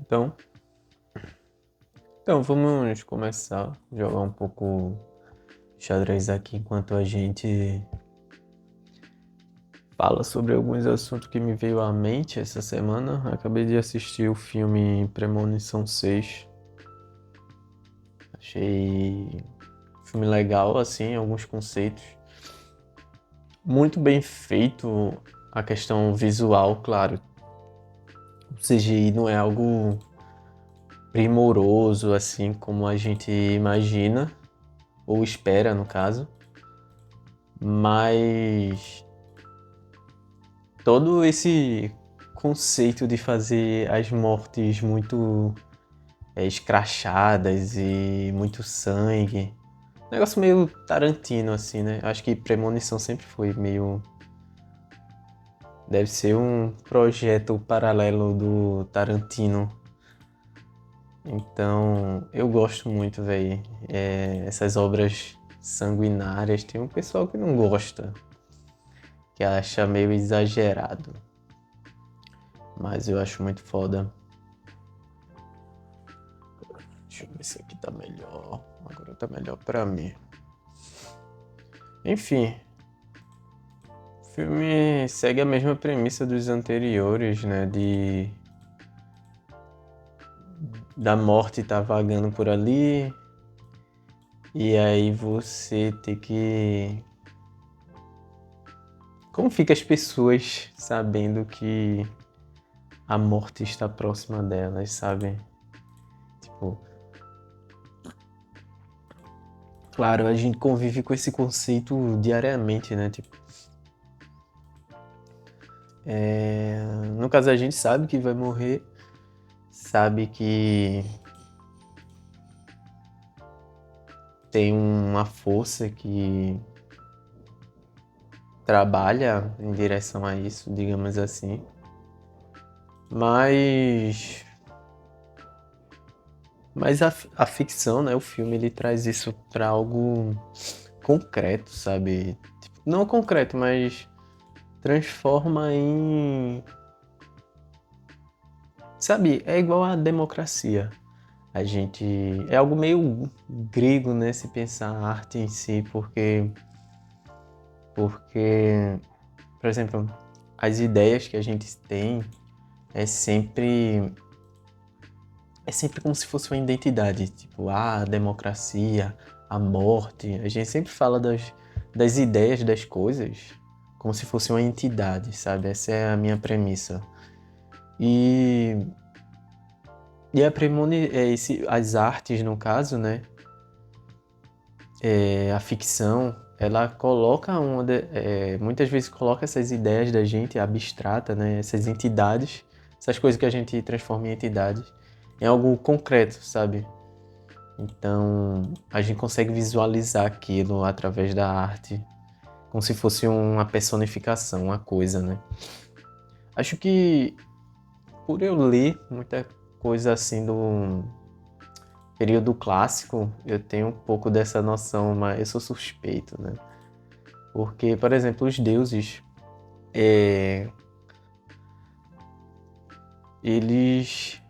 Então, então, vamos começar a jogar um pouco xadrez aqui enquanto a gente fala sobre alguns assuntos que me veio à mente essa semana. Acabei de assistir o filme Premonição 6. Achei um filme legal, assim, alguns conceitos. Muito bem feito a questão visual, claro. O CGI não é algo primoroso, assim, como a gente imagina, ou espera, no caso. Mas todo esse conceito de fazer as mortes muito escrachadas e muito sangue. Negócio meio Tarantino, assim, né? Acho que Premonição sempre foi meio. Deve ser um projeto paralelo do Tarantino. Então, eu gosto muito, velho. Essas obras sanguinárias. Tem um pessoal que não gosta, que acha meio exagerado. Mas eu acho muito foda. Deixa eu ver se aqui tá melhor. Agora tá melhor pra mim. Enfim, o filme segue a mesma premissa dos anteriores, né? Da morte tá vagando por ali. E aí você tem que. Como fica as pessoas sabendo que a morte está próxima delas, sabe? Tipo, claro, a gente convive com esse conceito diariamente, né? Tipo, no caso, a gente sabe que vai morrer, sabe que tem uma força que trabalha em direção a isso, digamos assim. Mas, mas a ficção, né, o filme, ele traz isso para algo concreto, sabe? Tipo, não concreto, mas transforma em... Sabe, é igual a democracia. A gente... É algo meio grego, né, se pensar a arte em si, porque, por exemplo, as ideias que a gente tem é sempre é sempre como se fosse uma identidade, tipo, a democracia, a morte. A gente sempre fala das ideias das coisas como se fosse uma entidade, sabe? Essa é a minha premissa. E, as artes, no caso, né? A ficção, ela coloca muitas vezes coloca essas ideias da gente abstrata, né? Essas entidades, essas coisas que a gente transforma em entidades, em algo concreto, sabe? Então, a gente consegue visualizar aquilo através da arte, como se fosse uma personificação, uma coisa, né? Acho que por eu ler muita coisa assim do período clássico, eu tenho um pouco dessa noção, mas eu sou suspeito, né? Porque, por exemplo, os deuses, eles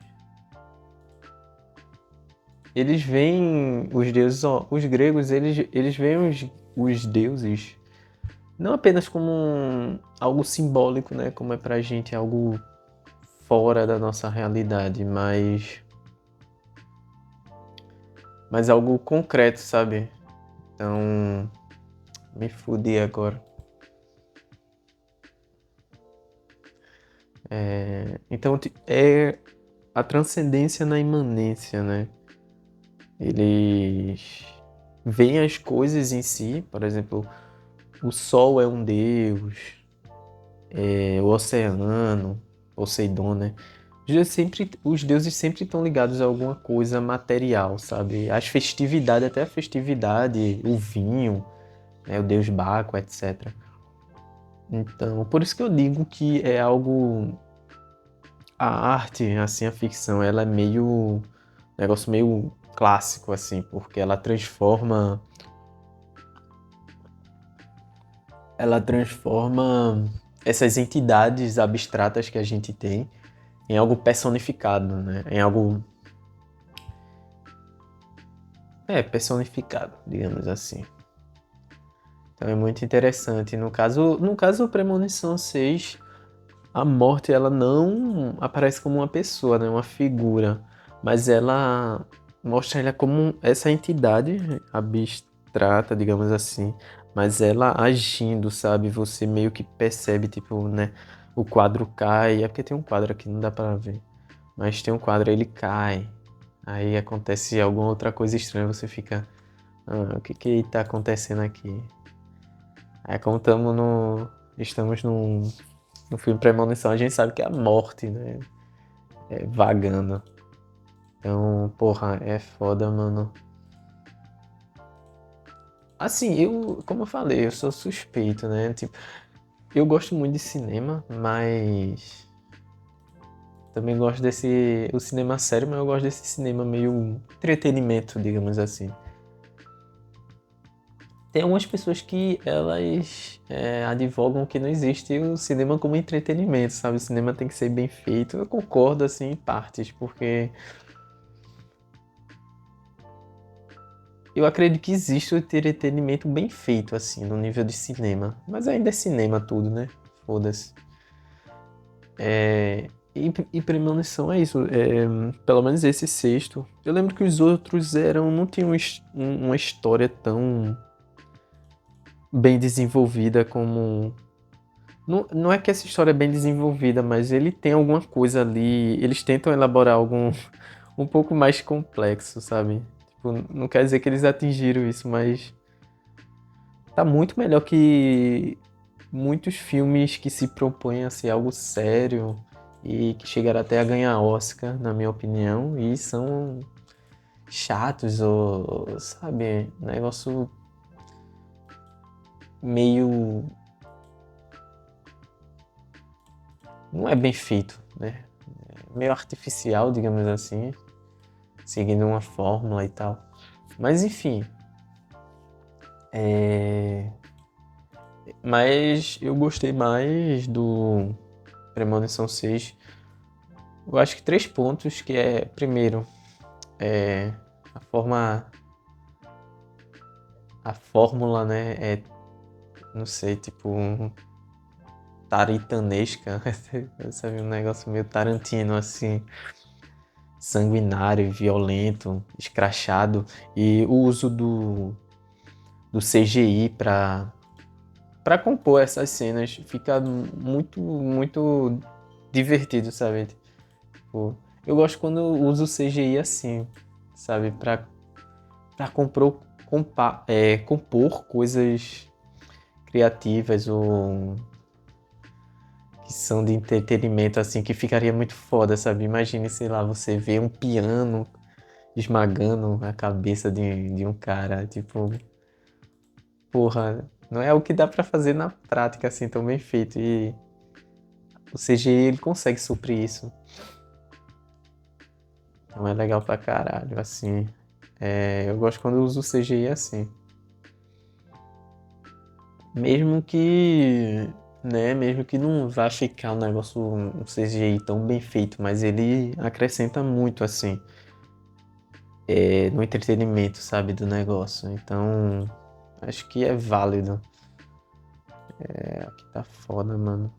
eles veem os deuses, ó, os gregos, eles veem os deuses não apenas como algo simbólico, né? Como é pra gente algo fora da nossa realidade, mas algo concreto, sabe? Então, me fudi agora. Então, é a transcendência na imanência, né? Eles veem as coisas em si, por exemplo, o sol é um deus, o oceano, Poseidon, né? Os deuses sempre estão ligados a alguma coisa material, sabe? As festividades, até a festividade, o vinho, né? O deus Baco, etc. Então, por isso que eu digo que é algo... A arte, assim, a ficção, ela é meio... um negócio meio clássico, assim, porque ela transforma essas entidades abstratas que a gente tem em algo personificado, né? Em algo personificado, digamos assim. Então é muito interessante. No caso Premonição 6, a morte ela não aparece como uma pessoa, né? Uma figura, mas ela mostra ela como essa entidade abstrata, digamos assim, mas ela agindo, sabe? Você meio que percebe, tipo, né? O quadro cai, é porque tem um quadro aqui, não dá pra ver, mas tem um quadro, ele cai, aí acontece alguma outra coisa estranha, você fica, o que que tá acontecendo aqui? Aí como estamos no filme Premonição, a gente sabe que é a morte, né? É vagando. Então, porra, é foda, mano. Assim, como eu falei, eu sou suspeito, né? Tipo, eu gosto muito de cinema, mas também gosto o cinema sério, mas eu gosto desse cinema meio entretenimento, digamos assim. Tem algumas pessoas que elas advogam que não existe o cinema como entretenimento, sabe? O cinema tem que ser bem feito. Eu concordo, assim, em partes, porque eu acredito que existe o entretenimento bem feito, assim, no nível de cinema. Mas ainda é cinema tudo, né? Foda-se. E Premonição é isso. Pelo menos esse sexto. Eu lembro que os outros não tinham uma história tão bem desenvolvida como. Não, não é que essa história é bem desenvolvida, mas ele tem alguma coisa ali. Eles tentam elaborar algum um pouco mais complexo, sabe? Tipo, não quer dizer que eles atingiram isso, mas tá muito melhor que muitos filmes que se propõem a ser algo sério e que chegaram até a ganhar Oscar, na minha opinião, e são chatos ou, sabe, negócio meio. Não é bem feito, né? Meio artificial, digamos assim, seguindo uma fórmula e tal. Mas enfim, é... mas eu gostei mais do Premonição 6. Eu acho que 3 pontos, que é, primeiro, a forma, a fórmula, né, não sei, tipo, taritanesca, sabe, um negócio meio Tarantino, assim, sanguinário, violento, escrachado, e o uso do CGI para compor essas cenas fica muito, muito divertido, sabe? Tipo, eu gosto quando uso o CGI assim, sabe? Para compor coisas criativas ou que são de entretenimento, assim, que ficaria muito foda, sabe? Imagine, sei lá, você vê um piano esmagando a cabeça de um cara, tipo, porra, não é o que dá pra fazer na prática, assim, tão bem feito. E o CGI, ele consegue suprir isso. Então é legal pra caralho, assim. Eu gosto quando eu uso o CGI assim. Mesmo que, né, mesmo que não vá ficar um negócio, um CGI tão bem feito, mas ele acrescenta muito, assim, no entretenimento, sabe, do negócio. Então, acho que é válido. Aqui tá foda, mano.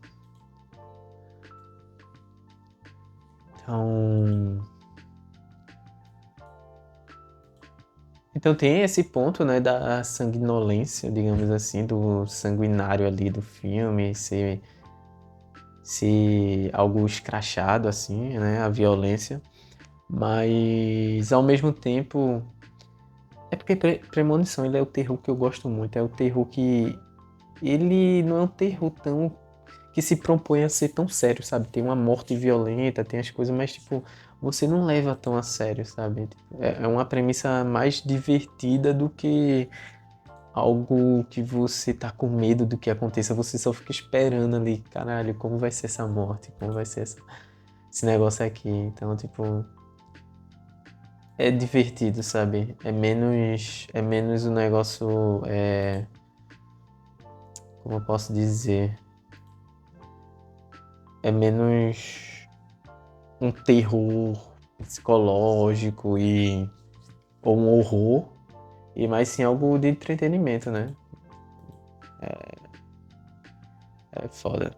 Então, então tem esse ponto, né, da sanguinolência, digamos assim, do sanguinário ali do filme, ser algo escrachado, assim, né, a violência. Mas, ao mesmo tempo, é porque Premonição, ele é o terror que eu gosto muito. É o terror que... Ele não é um terror tão... que se propõe a ser tão sério, sabe? Tem uma morte violenta, tem as coisas, mas, tipo, você não leva tão a sério, sabe? Tipo, é uma premissa mais divertida do que algo que você tá com medo do que aconteça. Você só fica esperando ali, caralho, como vai ser essa morte? Como vai ser esse negócio aqui? Então, tipo... É divertido, sabe? É menos um negócio, como eu posso dizer? É menos um terror psicológico ou um horror, e mais sim algo de entretenimento, né? É foda.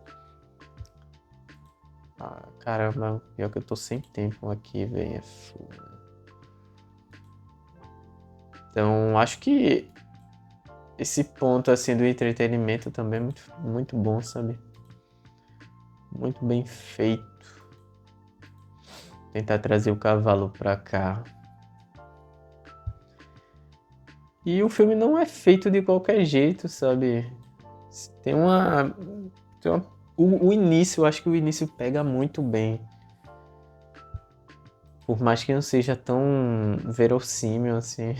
Ah, caramba, pior que eu tô sem tempo aqui, velho. É foda. Então, acho que esse ponto assim do entretenimento também é muito bom, sabe? Muito bem feito. Tentar trazer o cavalo pra cá. E o filme não é feito de qualquer jeito, sabe? Tem uma. O início, eu acho que o início pega muito bem. Por mais que não seja tão verossímil assim.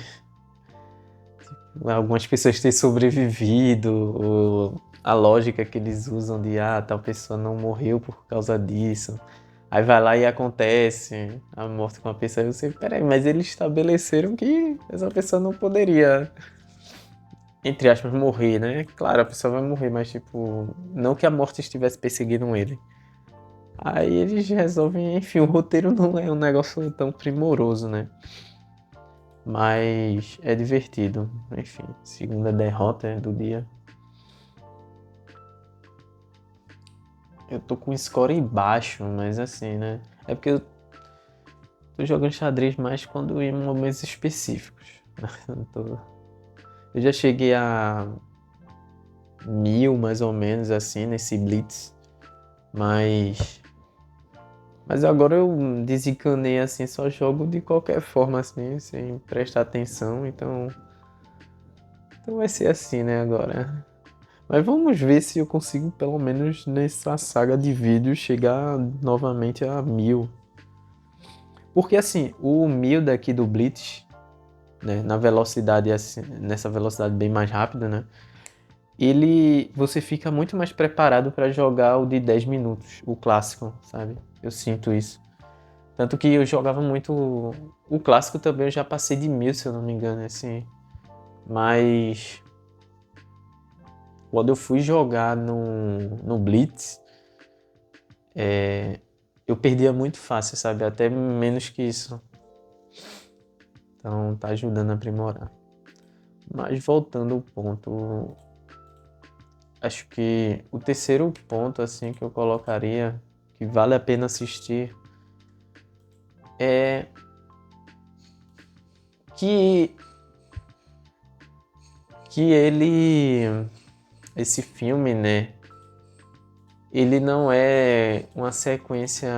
Algumas pessoas terem sobrevivido, ou a lógica que eles usam de tal pessoa não morreu por causa disso. Aí vai lá e acontece a morte com a pessoa. E você, peraí, mas eles estabeleceram que essa pessoa não poderia, entre aspas, morrer, né? Claro, a pessoa vai morrer, mas tipo, não que a morte estivesse perseguindo ele. Aí eles resolvem, enfim, o roteiro não é um negócio tão primoroso, né? Mas é divertido. Enfim, segunda derrota do dia. Eu tô com score baixo, mas assim, né? É porque eu tô jogando xadrez mais quando em momentos específicos. Eu já cheguei a 1000 mais ou menos assim nesse Blitz, mas agora eu desencanei assim, só jogo de qualquer forma assim, sem prestar atenção, então vai ser assim, né, agora. Mas vamos ver se eu consigo pelo menos nessa saga de vídeos chegar novamente a 1000. Porque assim, o 1000 daqui do Blitz, né, na velocidade assim, nessa velocidade bem mais rápida, né? Você fica muito mais preparado para jogar o de 10 minutos, o clássico, sabe? Eu sinto isso. Tanto que eu jogava muito o clássico também, eu já passei de 1000, se eu não me engano, assim. Mas quando eu fui jogar no Blitz, eu perdia muito fácil, sabe? Até menos que isso. Então tá ajudando a aprimorar. Mas voltando ao ponto, acho que o terceiro ponto assim que eu colocaria, que vale a pena assistir, é que esse filme, né, ele não é uma sequência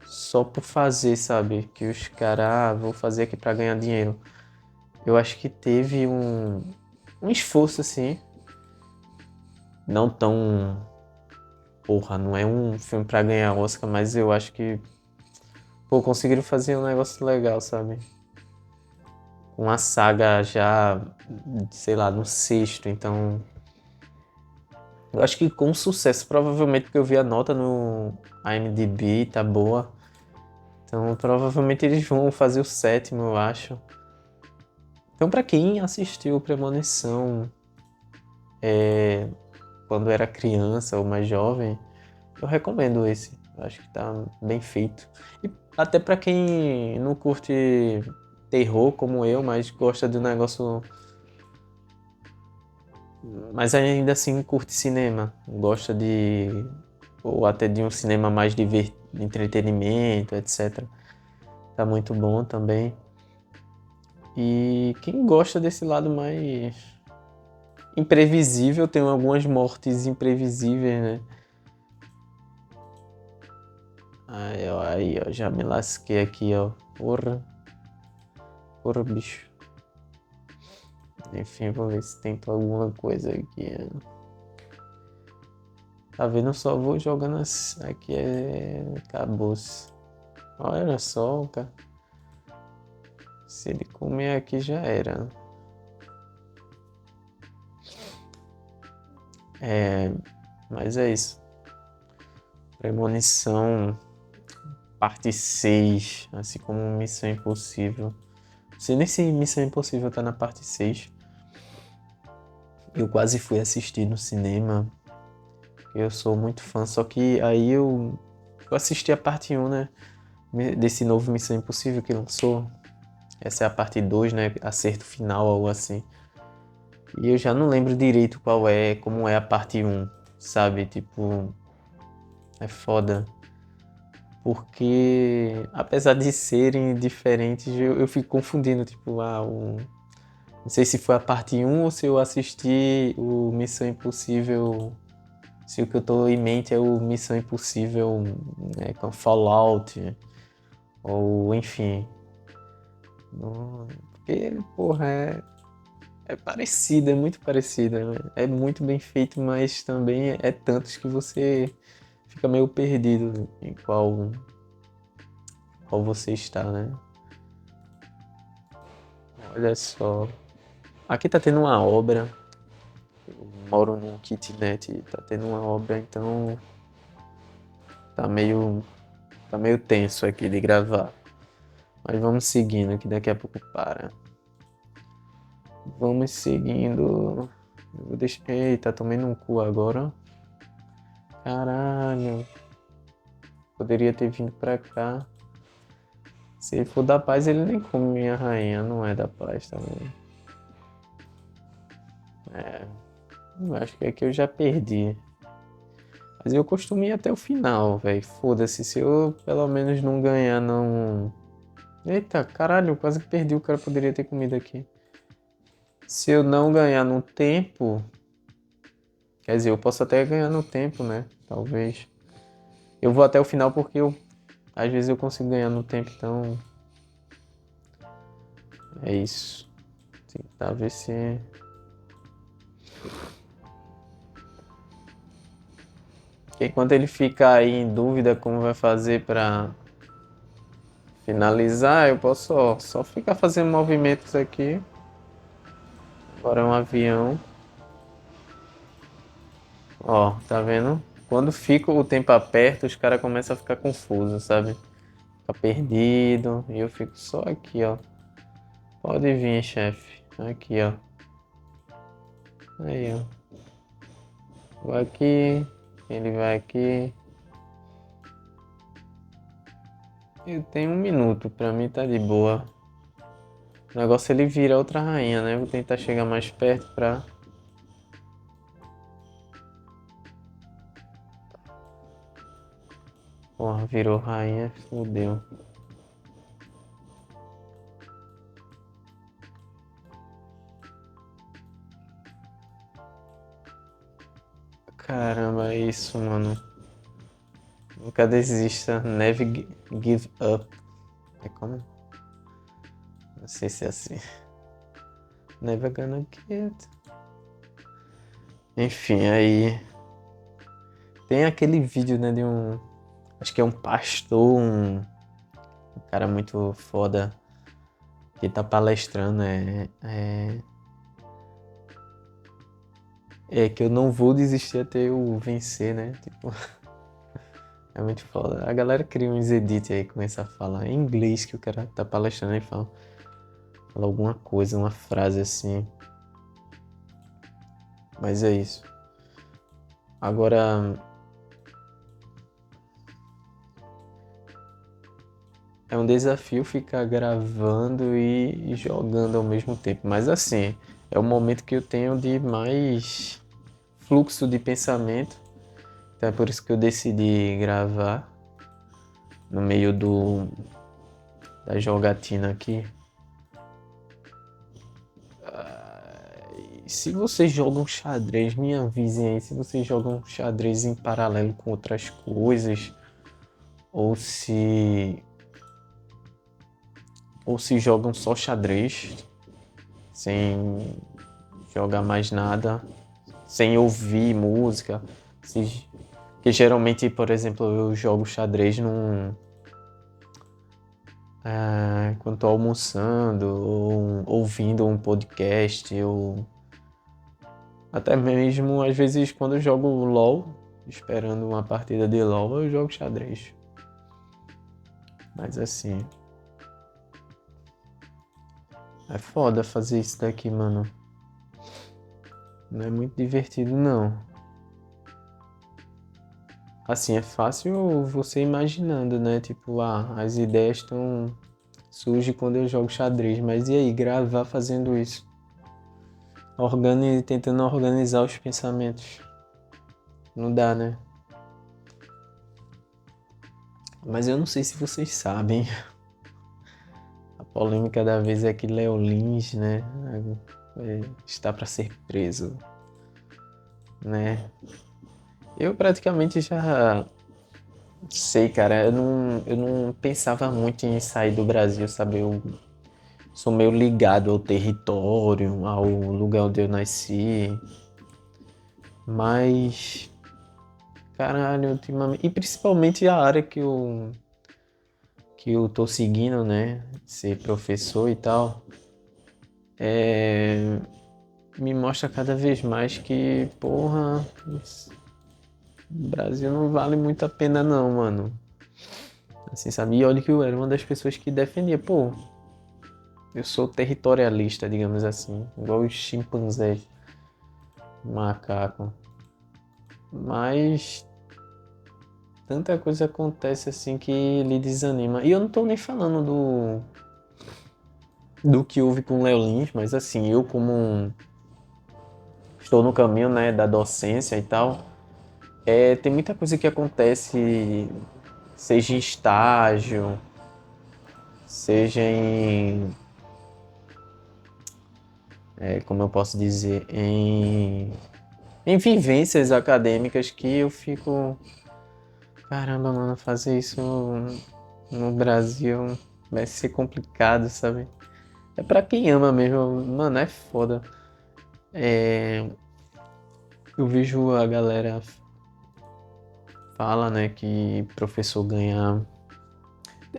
só por fazer, sabe? Que os caras, vou fazer aqui pra ganhar dinheiro. Eu acho que teve um esforço assim, não tão, porra, não é um filme pra ganhar Oscar, mas eu acho que, pô, conseguiram fazer um negócio legal, sabe? Uma saga já, sei lá, no sexto, então eu acho que com sucesso, provavelmente porque eu vi a nota no IMDb, tá boa. Então provavelmente eles vão fazer o sétimo, eu acho. Então pra quem assistiu Premonição quando era criança ou mais jovem, eu recomendo esse. Eu acho que tá bem feito. E até pra quem não curte terror como eu, mas gosta de um negócio, mas ainda assim curte cinema, gosta de ou até de um cinema mais de entretenimento, etc. Tá muito bom também. E quem gosta desse lado mais imprevisível, tem algumas mortes imprevisíveis, né? Aí, ó, já me lasquei aqui, ó. Porra, bicho. Enfim, vou ver se tem alguma coisa aqui. Tá vendo? Eu só vou jogando aqui, acabou-se. Olha só, cara. Se ele comer aqui já era. Mas é isso. Premonição, parte 6, assim como Missão Impossível. Não sei nem se Missão Impossível tá na parte 6. Eu quase fui assistir no cinema. Eu sou muito fã, só que aí eu Eu assisti a parte 1, né? Desse novo Missão Impossível que lançou. Essa é a parte 2, né? Acerto final, algo assim. E eu já não lembro direito como é a parte 1, sabe? Tipo, é foda. Porque, apesar de serem diferentes, eu fico confundindo, tipo, não sei se foi a parte 1 ou se eu assisti o Missão Impossível. Se o que eu tô em mente é o Missão Impossível, né, com Fallout, ou enfim. Porque, porra, é parecido, é muito parecido, né? É muito bem feito, mas também é tantos que você fica meio perdido em qual você está, né? Olha só. Aqui tá tendo uma obra. Eu moro num kitnet e tá tendo uma obra, então tá meio, tá meio tenso aqui de gravar. Mas vamos seguindo, que daqui a pouco para. Vamos seguindo. Eu vou deixar. Eita, tomei no cu agora. Caralho. Poderia ter vindo pra cá. Se ele for da paz, ele nem come minha rainha. Não é da paz também. É. Eu acho que aqui eu já perdi. Mas eu costumo ir até o final, velho. Foda-se. Se eu pelo menos não ganhar, não. Eita, caralho, eu quase que perdi. O cara poderia ter comido aqui. Se eu não ganhar no tempo. Quer dizer, eu posso até ganhar no tempo, né? Talvez. Eu vou até o final porque às vezes eu consigo ganhar no tempo, então. É isso. Tentar ver se. Porque enquanto ele fica aí em dúvida como vai fazer pra finalizar, eu posso só ficar fazendo movimentos aqui. Agora é um avião. Ó, tá vendo? Quando fica o tempo aperto, os caras começam a ficar confusos, sabe? Fica perdido. E eu fico só aqui, ó. Pode vir, chefe. Aqui, ó. Aí, ó. Vou aqui. Ele vai aqui. Eu tenho 1 minuto, pra mim tá de boa. O negócio é ele vira outra rainha, né? Vou tentar chegar mais perto pra. Porra, virou rainha, fodeu. Caramba, é isso, mano. Nunca desista, never give up. É como? Não sei se é assim. Never gonna get. Enfim, aí. Tem aquele vídeo, né, de um. Acho que é um pastor, um cara muito foda que tá palestrando. É que eu não vou desistir até eu vencer, né? Tipo, é muito foda. A galera cria uns edits aí, começa a falar em inglês que o cara tá palestrando e fala alguma coisa, uma frase assim. Mas é isso. Agora, é um desafio ficar gravando e jogando ao mesmo tempo. Mas assim, é o momento que eu tenho de mais fluxo de pensamento. Então é por isso que eu decidi gravar no meio da jogatina aqui. E se vocês jogam xadrez, me avisem aí se vocês jogam xadrez em paralelo com outras coisas ou se jogam só xadrez sem jogar mais nada, sem ouvir música. Porque geralmente, por exemplo, eu jogo xadrez quando tô almoçando, ou ouvindo um podcast, ou até mesmo às vezes quando eu jogo LOL, esperando uma partida de LOL, eu jogo xadrez. Mas assim, é foda fazer isso daqui, mano. Não é muito divertido, não. assim, é fácil você imaginando, né? Tipo, as ideias surgem quando eu jogo xadrez, mas e aí, gravar fazendo isso? Tentando organizar os pensamentos. Não dá, né? Mas eu não sei se vocês sabem. A polêmica da vez é que Léo Lins, né? Está para ser preso, né? Eu praticamente já sei, cara. Eu não pensava muito em sair do Brasil, sabe? Eu sou meio ligado ao território, ao lugar onde eu nasci. Mas, caralho, ultimamente. E principalmente a área que eu tô seguindo, né? Ser professor e tal. Me mostra cada vez mais que, porra, o Brasil não vale muito a pena não, mano. Assim, sabe? E olha que eu era uma das pessoas que defendia, pô, eu sou territorialista, digamos assim, igual os chimpanzés, macaco. Mas tanta coisa acontece assim que lhe desanima. E eu não tô nem falando do que houve com o Léo Lins, mas assim, eu estou no caminho, né, da docência e tal, tem muita coisa que acontece, seja em estágio, seja como eu posso dizer, em vivências acadêmicas que eu fico, caramba, mano, fazer isso no Brasil vai ser complicado, sabe? É pra quem ama mesmo, mano, é foda. Eu vejo a galera fala, né, que professor ganha.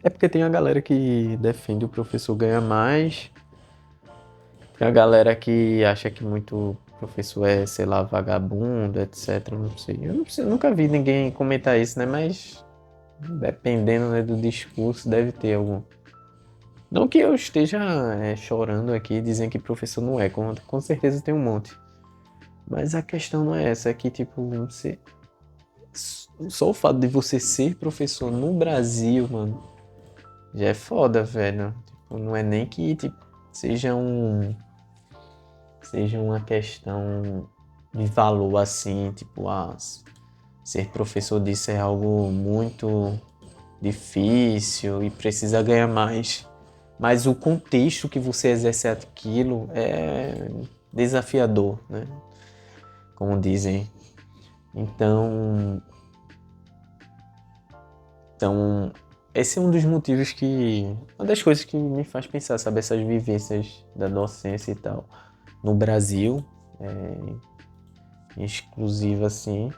É porque tem a galera que defende o professor ganhar mais. Tem a galera que acha que muito professor é, sei lá, vagabundo, etc. Não sei. Eu não sei, nunca vi ninguém comentar isso, né? Mas dependendo, né, do discurso, deve ter algum. Não que eu esteja chorando aqui dizendo que professor não é, com certeza tem um monte. Mas a questão não é essa, é que tipo, só o fato de você ser professor no Brasil, mano, já é foda, velho. Tipo, não é nem que tipo, seja seja uma questão de valor assim, tipo, ser professor disso é algo muito difícil e precisa ganhar mais. Mas o contexto que você exerce aquilo é desafiador, né? Como dizem. Então, então, esse é um dos motivos uma das coisas que me faz pensar, sabe, essas vivências da docência e tal, no Brasil, exclusiva assim,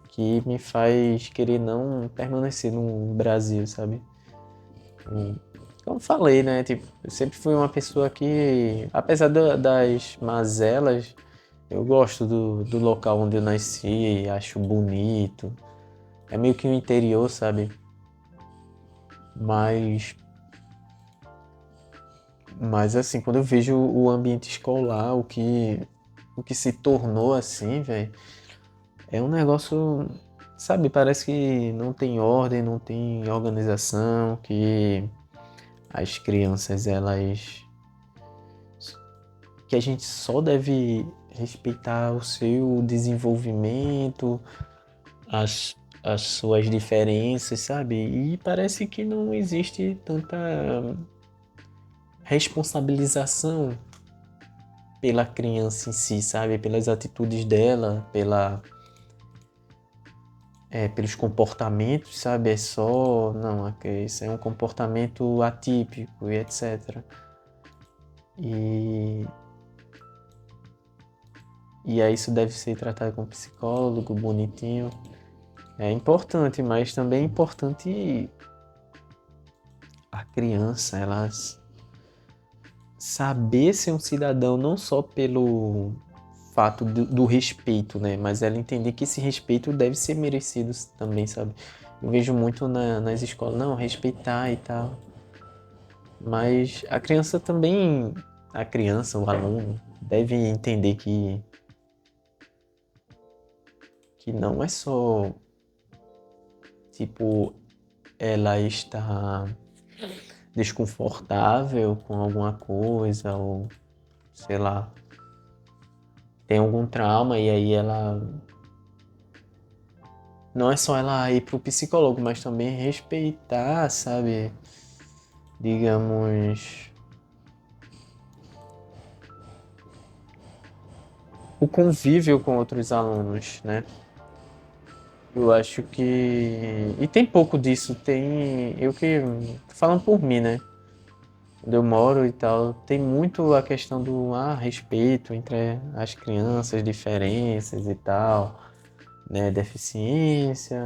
que me faz querer não permanecer no Brasil, sabe? Como eu falei, né, tipo, eu sempre fui uma pessoa que, apesar das mazelas, eu gosto do local onde eu nasci, acho bonito, é meio que o interior, sabe? Mas Mas assim, quando eu vejo o ambiente escolar, o que se tornou assim, velho, é um negócio, sabe, parece que não tem ordem, não tem organização, que as crianças, que a gente só deve respeitar o seu desenvolvimento, as suas diferenças, sabe? E parece que não existe tanta responsabilização pela criança em si, sabe? Pelas atitudes dela, pelos comportamentos, sabe? É só, não, isso é um comportamento atípico e etc. E, e aí isso deve ser tratado com psicólogo, bonitinho. É importante, mas também é importante a criança, ela saber ser um cidadão não só pelo fato do respeito, né? Mas ela entender que esse respeito deve ser merecido também, sabe? Eu vejo muito nas escolas, não, respeitar e tal. Mas a criança, o aluno, deve entender que não é só tipo, ela está desconfortável com alguma coisa, ou sei lá, tem algum trauma, e aí ela. Não é só ela ir pro psicólogo, mas também respeitar, sabe? Digamos, o convívio com outros alunos, né? Eu acho que. E tem pouco disso, tem. Eu que. Falando por mim, né? Onde eu moro e tal, tem muito a questão do respeito entre as crianças, diferenças e tal, né? Deficiência,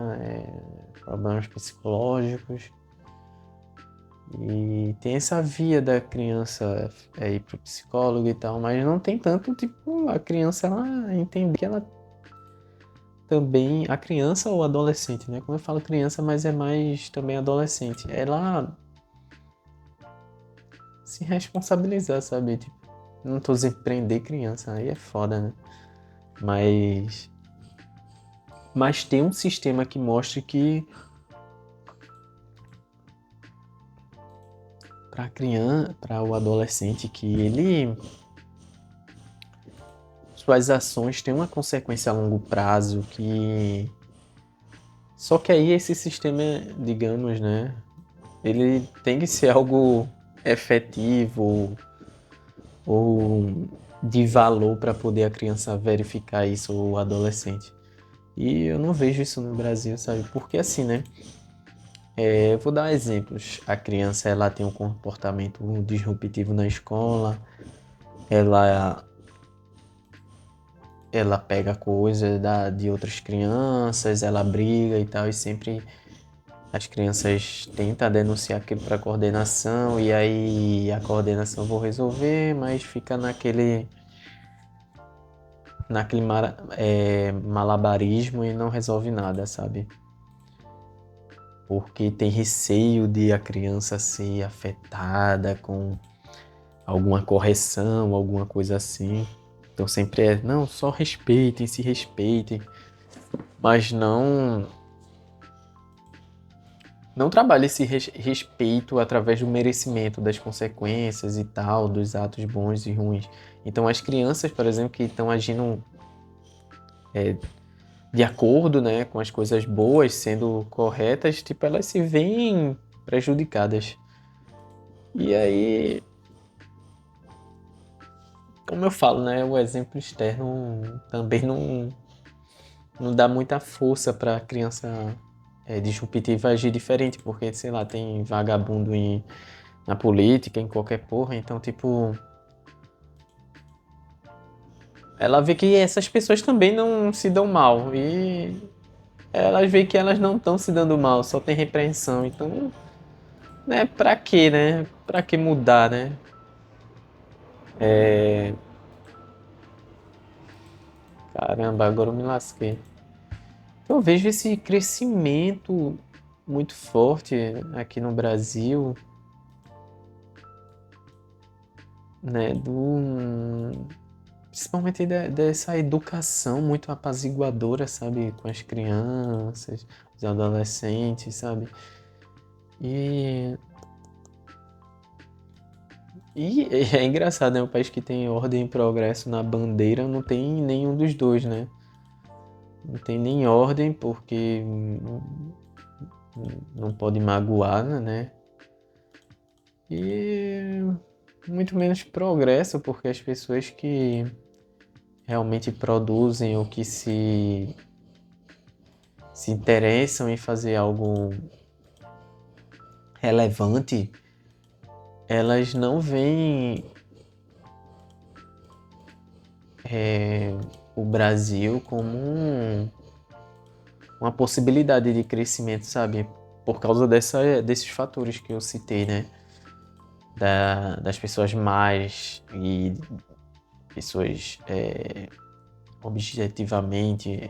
problemas psicológicos. E tem essa via da criança ir pro psicólogo e tal, mas não tem tanto, tipo, a criança ela entender que ela também, a criança ou adolescente, né? Como eu falo criança, mas é mais também adolescente. Ela se responsabilizar, sabe? Tipo, não tô dizendo prender criança, aí é foda, né? Mas, mas tem um sistema que mostre que para criança, para o adolescente, que ele suas ações têm uma consequência a longo prazo que só que aí esse sistema, digamos, né, ele tem que ser algo efetivo ou de valor para poder a criança verificar isso ou o adolescente. E eu não vejo isso no Brasil, sabe? Porque assim, né? Eu vou dar exemplos. A criança ela tem um comportamento disruptivo na escola, ela ela pega coisas de outras crianças, ela briga e tal, e sempre as crianças tentam denunciar aquilo para a coordenação, e aí a coordenação vou resolver, mas fica naquele malabarismo e não resolve nada, sabe? Porque tem receio de a criança ser afetada com alguma correção, alguma coisa assim. Então sempre não, só respeitem, se respeitem, mas não trabalhe esse respeito através do merecimento das consequências e tal, dos atos bons e ruins. Então as crianças, por exemplo, que estão agindo de acordo, né, com as coisas boas, sendo corretas, tipo, elas se veem prejudicadas. E aí, como eu falo, né, o exemplo externo também não dá muita força para a criança disruptiva agir diferente, porque, sei lá, tem vagabundo na política, em qualquer porra, então, tipo, ela vê que essas pessoas também não se dão mal, e elas veem que elas não estão se dando mal, só tem repreensão, então, né, pra quê, né? Pra que mudar, né? Caramba, agora eu me lasquei. Então, eu vejo esse crescimento muito forte aqui no Brasil, né, principalmente dessa educação muito apaziguadora, sabe, com as crianças, os adolescentes, sabe? E, e é engraçado, né? Um país que tem ordem e progresso na bandeira não tem nenhum dos dois, né? Não tem nem ordem porque não pode magoar, né? E muito menos progresso porque as pessoas que realmente produzem ou que se interessam em fazer algo relevante, elas não veem o Brasil como uma possibilidade de crescimento, sabe? Por causa desses fatores que eu citei, né? Das pessoas mais e pessoas objetivamente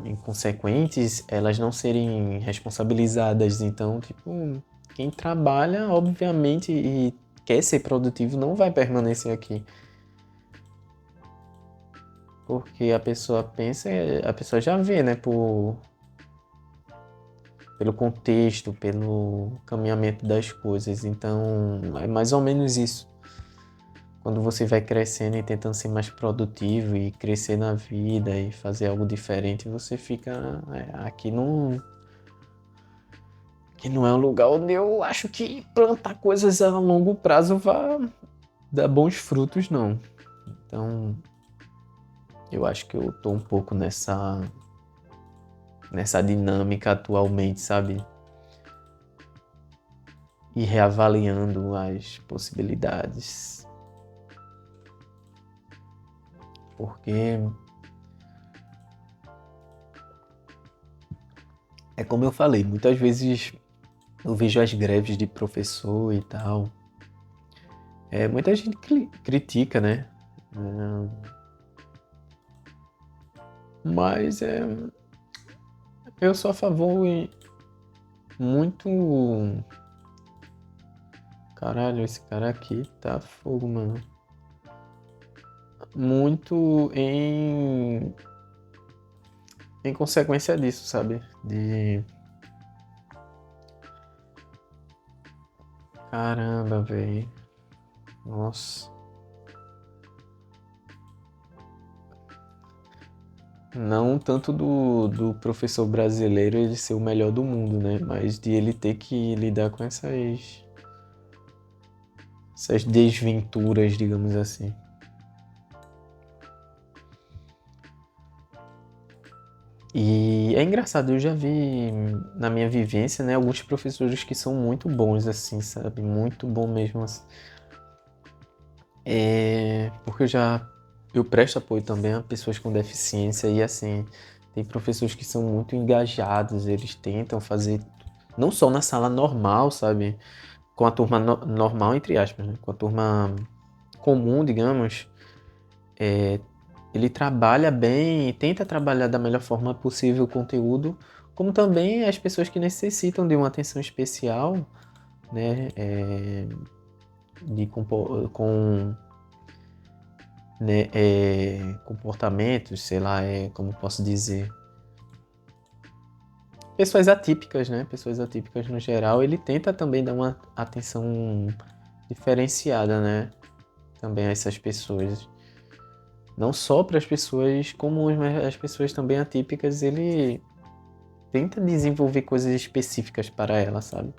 inconsequentes, elas não serem responsabilizadas. Então, tipo, quem trabalha, obviamente, e quer ser produtivo, não vai permanecer aqui. porque a pessoa pensa, a pessoa já vê, né, pelo contexto, pelo caminhamento das coisas. Então, é mais ou menos isso. Quando você vai crescendo e tentando ser mais produtivo e crescer na vida e fazer algo diferente, você fica aqui não é um lugar onde eu acho que plantar coisas a longo prazo vai dar bons frutos, não. Então, eu acho que eu tô um pouco nessa dinâmica atualmente, sabe? E reavaliando as possibilidades. Porque é como eu falei, muitas vezes eu vejo as greves de professor e tal. Muita gente critica, né? Mas eu sou a favor e muito. Caralho, esse cara aqui tá fogo, mano. Muito em consequência disso, sabe? Caramba, velho. Nossa. Não tanto do professor brasileiro ele ser o melhor do mundo, né? Mas de ele ter que lidar com essas desventuras, digamos assim. E é engraçado, eu já vi na minha vivência, né, alguns professores que são muito bons, assim, sabe? Muito bom mesmo, assim. Porque eu presto apoio também a pessoas com deficiência e, assim, tem professores que são muito engajados, eles tentam fazer, não só na sala normal, sabe? Com a turma normal, entre aspas, né? Com a turma comum, digamos, ele trabalha bem e tenta trabalhar da melhor forma possível o conteúdo, como também as pessoas que necessitam de uma atenção especial, né, com né, comportamentos, sei lá, como posso dizer, pessoas atípicas, né, pessoas atípicas no geral, ele tenta também dar uma atenção diferenciada, né, também a essas pessoas. Não só para as pessoas comuns, mas as pessoas também atípicas, ele tenta desenvolver coisas específicas para ela, sabe?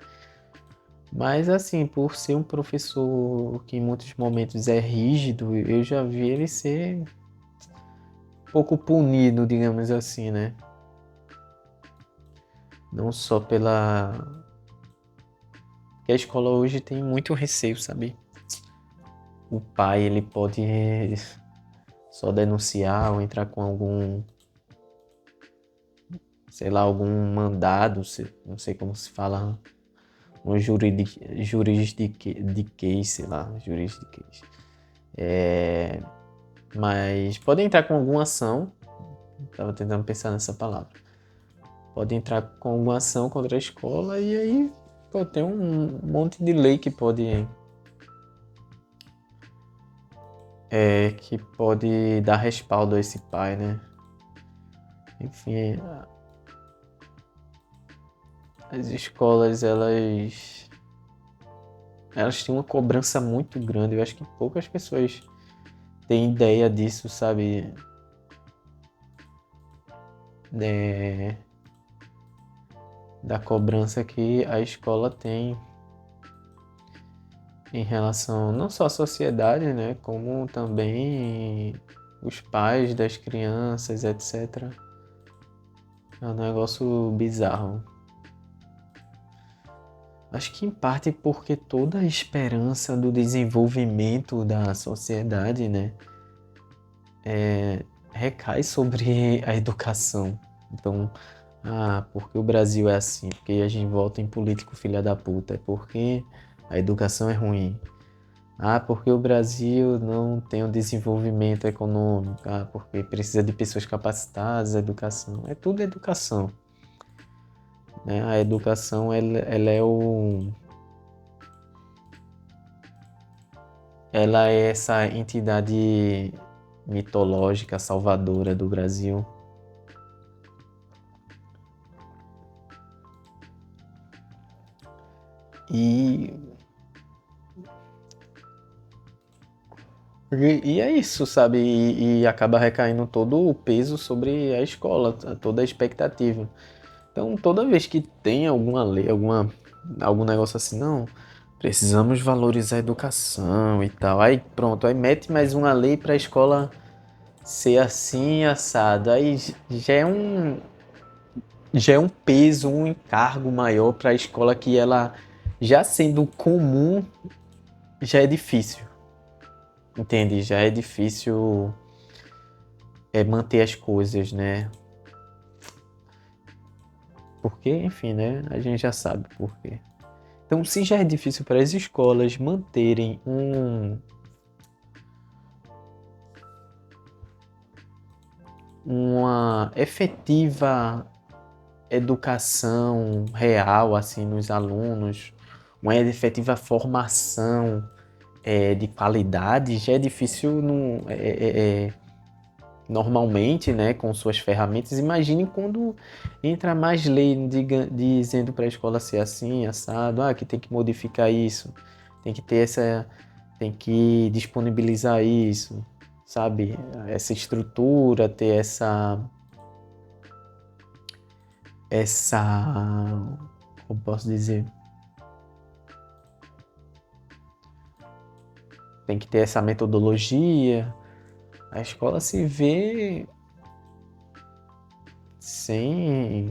Mas assim, por ser um professor que em muitos momentos é rígido, eu já vi ele ser um pouco punido, digamos assim, né? Não só pela... Porque a escola hoje tem muito receio, sabe? O pai, ele pode só denunciar ou entrar com algum, sei lá, algum mandado, não sei como se fala, um juridiquês, sei lá, juridiquês. Mas pode entrar com alguma ação, estava tentando pensar nessa palavra, pode entrar com alguma ação contra a escola e aí pô, tem um monte de lei que pode dar respaldo a esse pai, né? Enfim, as escolas, elas têm uma cobrança muito grande. Eu acho que poucas pessoas têm ideia disso, sabe? É, da cobrança que a escola tem em relação não só à sociedade, né, como também os pais das crianças, etc. É um negócio bizarro. Acho que em parte porque toda a esperança do desenvolvimento da sociedade, né, recai sobre a educação. Então, porque o Brasil é assim, porque a gente vota em político filha da puta, é porque a educação é ruim. Porque o Brasil não tem um desenvolvimento econômico. Porque precisa de pessoas capacitadas, educação. É tudo educação, né? A educação, ela é essa entidade mitológica, salvadora do Brasil. E, e é isso, sabe? E acaba recaindo todo o peso sobre a escola, toda a expectativa. Então, toda vez que tem alguma lei, algum negócio assim, não, precisamos valorizar a educação e tal. Aí pronto, aí mete mais uma lei para a escola ser assim, assado. Aí já é um peso, um encargo maior para a escola que ela, já sendo comum, já é difícil. Entende? Já é difícil manter as coisas, né? Porque, enfim, né? A gente já sabe por quê. Então, se já é difícil para as escolas manterem uma efetiva educação real assim nos alunos, uma efetiva formação de qualidade, já é difícil normalmente, né, com suas ferramentas. Imagine quando entra mais lei dizendo para a escola ser assim, assado, que tem que modificar isso, tem que ter tem que disponibilizar isso, sabe? Essa estrutura, ter como posso dizer? Tem que ter essa metodologia. A escola se vê sem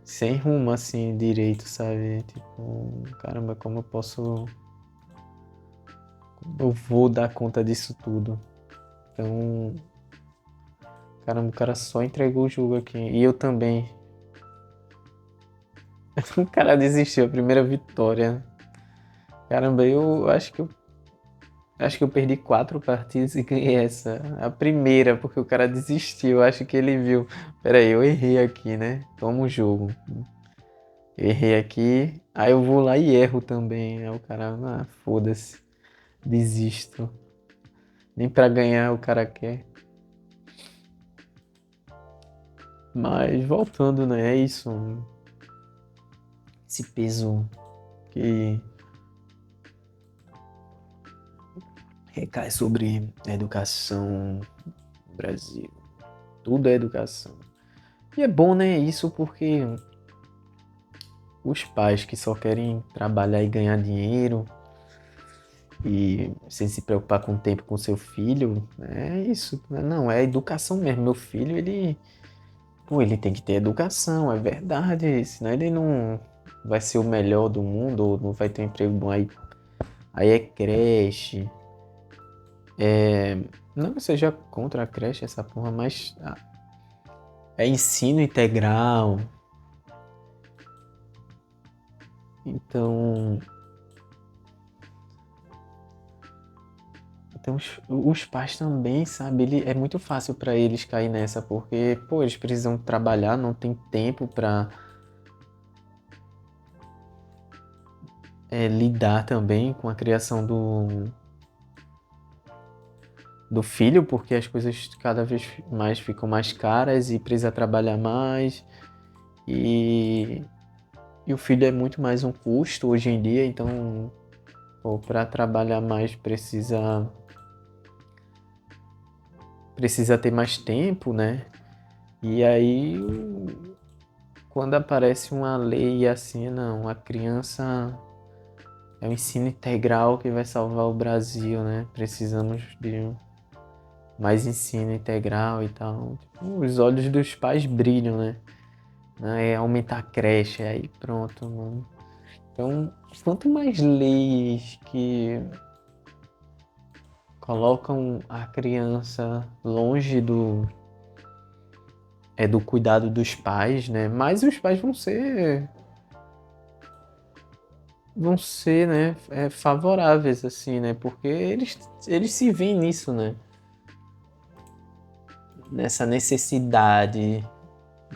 sem rumo assim direito, sabe? Tipo, caramba, eu vou dar conta disso tudo? Então, caramba, o cara só entregou o jogo aqui. E eu também. O cara desistiu, a primeira vitória. Caramba, eu acho que eu perdi 4 partidas e ganhei essa. A primeira, porque o cara desistiu. Acho que ele viu. Pera aí, eu errei aqui, né? Toma o jogo. Errei aqui. Aí eu vou lá e erro também. Aí o cara, foda-se. Desisto. Nem pra ganhar o cara quer. Mas voltando, né? É isso. Esse peso que recai sobre a educação no Brasil. Tudo é educação. E é bom, né? Isso porque os pais que só querem trabalhar e ganhar dinheiro e sem se preocupar com o tempo com seu filho, é isso. Não, é educação mesmo. Meu filho, ele tem que ter educação, é verdade. Senão ele não vai ser o melhor do mundo ou não vai ter um emprego bom. Aí é creche. Não que eu seja contra a creche, essa porra, mas é ensino integral. Então, os pais também, sabe? É muito fácil para eles cair nessa, porque, pô, eles precisam trabalhar, não tem tempo para lidar também com a criação do filho, porque as coisas cada vez mais ficam mais caras e precisa trabalhar mais. E, e o filho é muito mais um custo hoje em dia, então, para trabalhar mais precisa ter mais tempo, né? E aí, quando aparece uma lei assim, não, a criança é o ensino integral que vai salvar o Brasil, né? Precisamos de mais ensino integral e tal. Tipo, os olhos dos pais brilham, né? É aumentar a creche, aí pronto, mano. Então, quanto mais leis que colocam a criança longe do cuidado dos pais, né? Mais os pais vão ser, né, favoráveis, assim, né? Porque eles se veem nisso, né? Nessa necessidade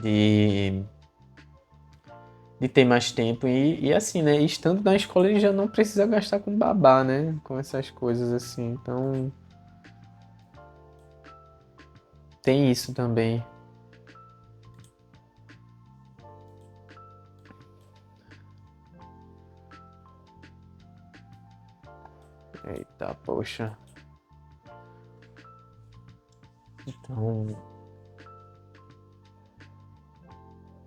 de de ter mais tempo e assim, né? Estando na escola ele já não precisa gastar com babá, né? Com essas coisas assim. Então tem isso também. Eita, poxa. Então.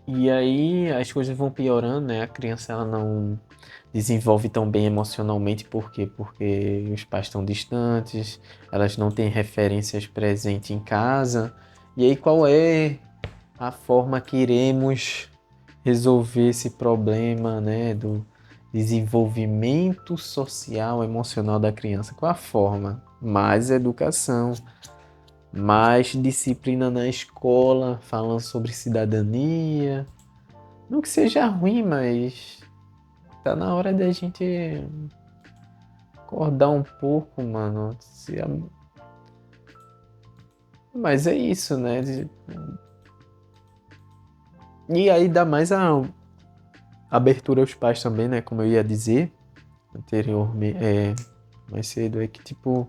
E aí as coisas vão piorando, né? A criança ela não desenvolve tão bem emocionalmente, por quê? Porque os pais estão distantes, elas não têm referências presentes em casa. E aí qual é a forma que iremos resolver esse problema, né, do desenvolvimento social emocional da criança? Qual a forma? Mais educação, mais disciplina na escola, falando sobre cidadania. Não que seja ruim, mas tá na hora da gente acordar um pouco, mano. Mas é isso, né? E aí dá mais a abertura aos pais também, né? Como eu ia dizer anteriormente, mais cedo, é que tipo.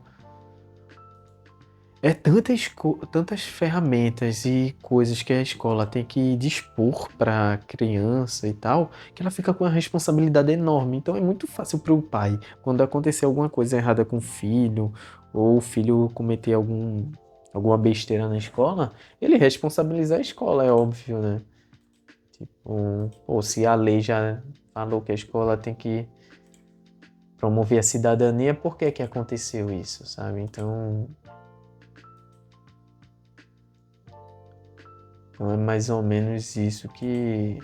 É tantas ferramentas e coisas que a escola tem que dispor para a criança e tal, que ela fica com uma responsabilidade enorme. Então é muito fácil para o pai, quando acontecer alguma coisa errada com o filho, ou o filho cometer alguma besteira na escola, ele responsabilizar a escola, é óbvio, né? Tipo, pô, se a lei já falou que a escola tem que promover a cidadania, por que que aconteceu isso, sabe? Então é mais ou menos isso que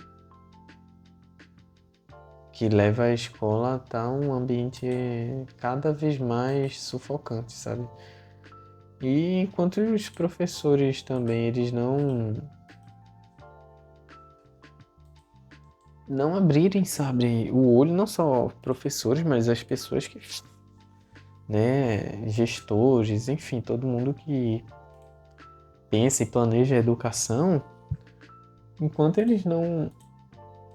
leva a escola a estar um ambiente cada vez mais sufocante, sabe? E enquanto os professores também, eles não abrirem, sabe, o olho, não só professores, mas as pessoas que, né, gestores, enfim, todo mundo que pensa e planeja a educação, enquanto eles não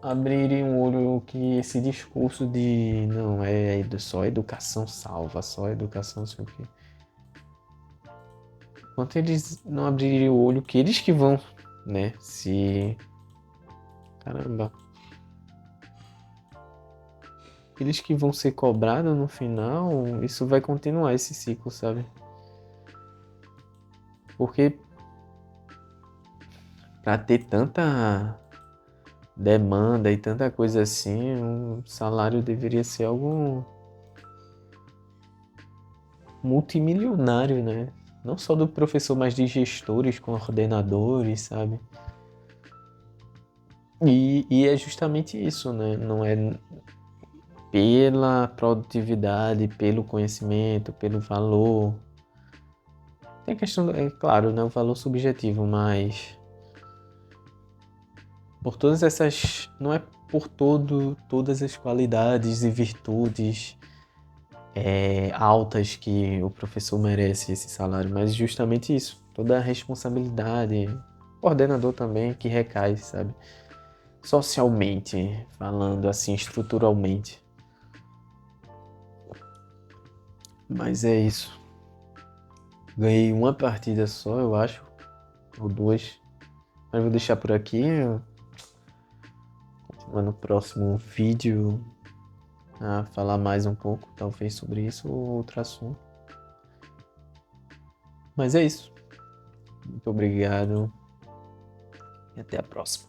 abrirem o olho que esse discurso de não, só educação salva, só educação não sei o quê. Enquanto eles não abrirem o olho que eles que vão, né, se... Caramba. Eles que vão ser cobrados no final, isso vai continuar esse ciclo, sabe? Porque para ter tanta demanda e tanta coisa assim, o salário deveria ser algo multimilionário, né? Não só do professor, mas de gestores, coordenadores, sabe? E é justamente isso, né? Não é pela produtividade, pelo conhecimento, pelo valor. Tem a questão, é claro, né? O valor subjetivo, mas por todas essas. Não é por todas as qualidades e virtudes altas que o professor merece esse salário, mas justamente isso, toda a responsabilidade, coordenador também que recai, sabe? Socialmente falando, assim, estruturalmente. Mas é isso. Ganhei uma partida só, eu acho, ou duas. Mas vou deixar por aqui. Continuar no próximo vídeo a falar mais um pouco, talvez sobre isso ou outro assunto. Mas é isso. Muito obrigado e até a próxima.